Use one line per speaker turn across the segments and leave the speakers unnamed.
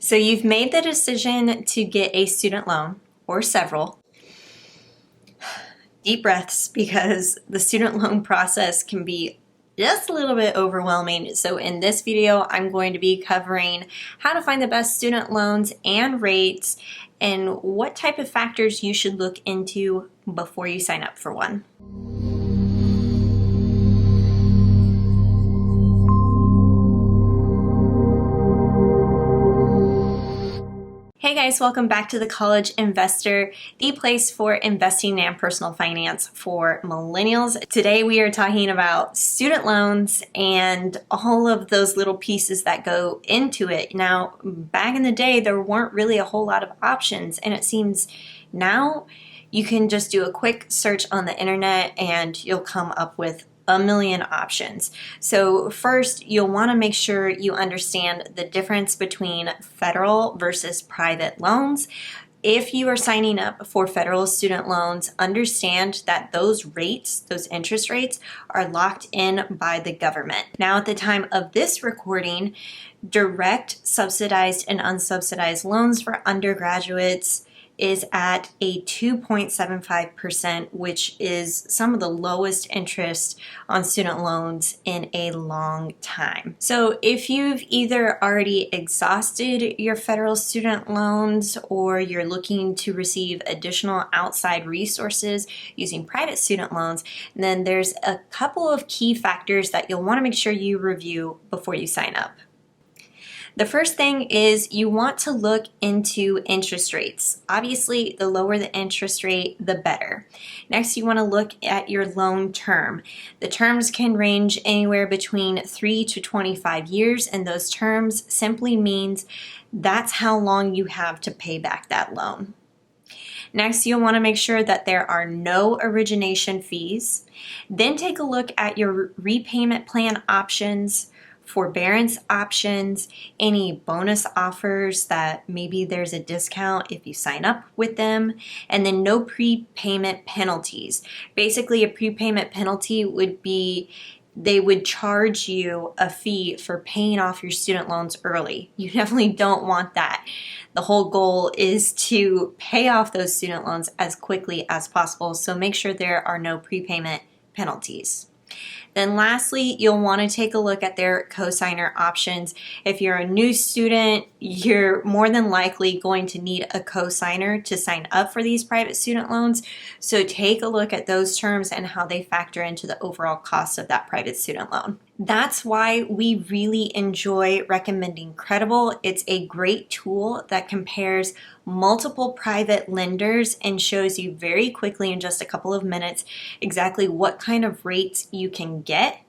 So you've made the decision to get a student loan or several. Deep breaths, because the student loan process can be just a little bit overwhelming. So in this video, I'm going to be covering how to find the best student loans and rates and what type of factors you should look into before you sign up for one. Hey guys, welcome back to The College Investor, the place for investing and personal finance for millennials. Today we are talking about student loans and all of those little pieces that go into it. Now, back in the day, there weren't really a whole lot of options, and it seems now you can just do a quick search on the internet and you'll come up with a million options. So first, you'll want to make sure you understand the difference between federal versus private loans. If you are signing up for federal student loans, understand that those rates, those interest rates, are locked in by the government. Now, at the time of this recording, direct subsidized and unsubsidized loans for undergraduates is at a 2.75%, which is some of the lowest interest on student loans in a long time. So if you've either already exhausted your federal student loans or you're looking to receive additional outside resources using private student loans, then there's a couple of key factors that you'll want to make sure you review before you sign up. The first thing is you want to look into interest rates. Obviously, the lower the interest rate, the better. Next, you want to look at your loan term. The terms can range anywhere between 3 to 25 years, and those terms simply means that's how long you have to pay back that loan. Next, you'll want to make sure that there are no origination fees. Then take a look at your repayment plan options, forbearance options, any bonus offers that maybe there's a discount if you sign up with them, and then no prepayment penalties. Basically, a prepayment penalty would be they would charge you a fee for paying off your student loans early. You definitely don't want that. The whole goal is to pay off those student loans as quickly as possible, so make sure there are no prepayment penalties. Then lastly, you'll want to take a look at their cosigner options. If you're a new student, you're more than likely going to need a cosigner to sign up for these private student loans. So take a look at those terms and how they factor into the overall cost of that private student loan. That's why we really enjoy recommending Credible. It's a great tool that compares multiple private lenders and shows you very quickly in just a couple of minutes exactly what kind of rates you can get,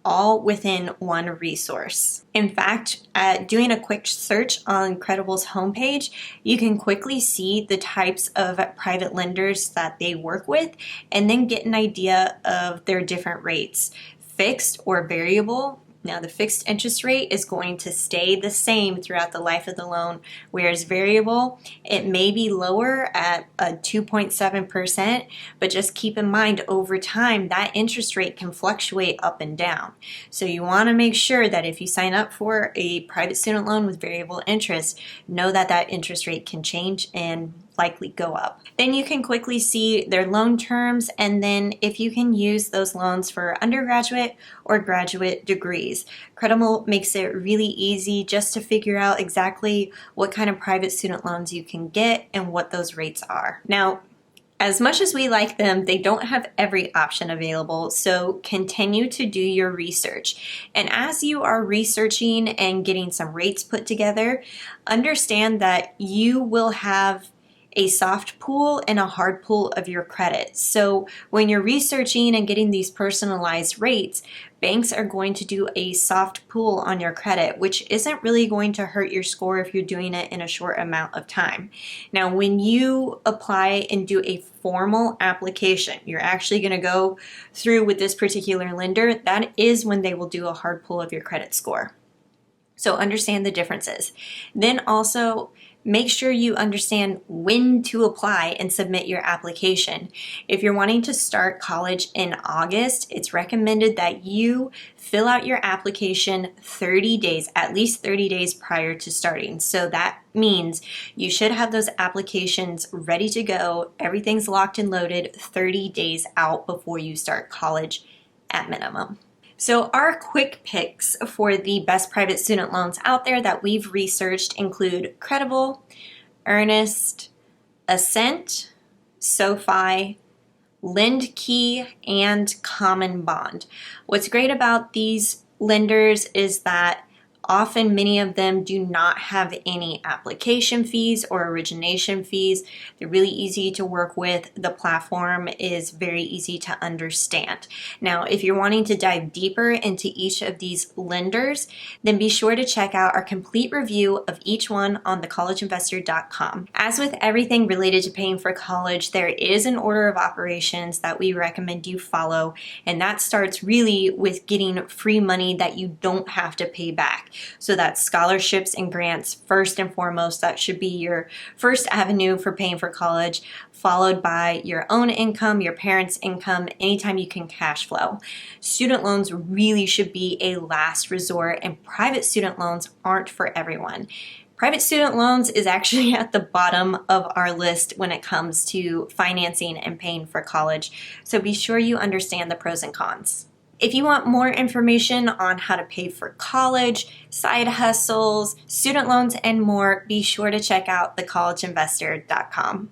all within one resource. In fact, doing a quick search on Credible's homepage, you can quickly see the types of private lenders that they work with and then get an idea of their different rates. Fixed or variable. Now, the fixed interest rate is going to stay the same throughout the life of the loan, whereas variable, it may be lower at a 2.7%, but just keep in mind over time that interest rate can fluctuate up and down. So you want to make sure that if you sign up for a private student loan with variable interest, know that that interest rate can change and likely go up. Then you can quickly see their loan terms, and then if you can use those loans for undergraduate or graduate degrees. Credible makes it really easy just to figure out exactly what kind of private student loans you can get and what those rates are. Now, as much as we like them, they don't have every option available, so continue to do your research. And as you are researching and getting some rates put together, understand that you will have a soft pool and a hard pool of your credit. So when you're researching and getting these personalized rates, banks are going to do a soft pool on your credit, which isn't really going to hurt your score if you're doing it in a short amount of time. Now, when you apply and do a formal application, you're actually going to go through with this particular lender, that is when they will do a hard pull of your credit score. So understand the differences. Then also Make sure you understand when to apply and submit your application. If you're wanting to start college in August, it's recommended that you fill out your application 30 days, at least 30 days prior to starting. So that means you should have those applications ready to go. Everything's locked and loaded 30 days out before you start college at minimum. So our quick picks for the best private student loans out there that we've researched include Credible, Earnest, Ascent, SoFi, LendKey, and Common Bond. What's great about these lenders is that often many of them do not have any application fees or origination fees. They're really easy to work with. The platform is very easy to understand. Now, if you're wanting to dive deeper into each of these lenders, then be sure to check out our complete review of each one on thecollegeinvestor.com. As with everything related to paying for college, there is an order of operations that we recommend you follow, and that starts really with getting free money that you don't have to pay back. So that's scholarships and grants first and foremost. That should be your first avenue for paying for college, followed by your own income, your parents' income, anytime you can cash flow. Student loans really should be a last resort, and private student loans aren't for everyone. Private student loans is actually at the bottom of our list when it comes to financing and paying for college. So be sure you understand the pros and cons. If you want more information on how to pay for college, side hustles, student loans, and more, be sure to check out thecollegeinvestor.com.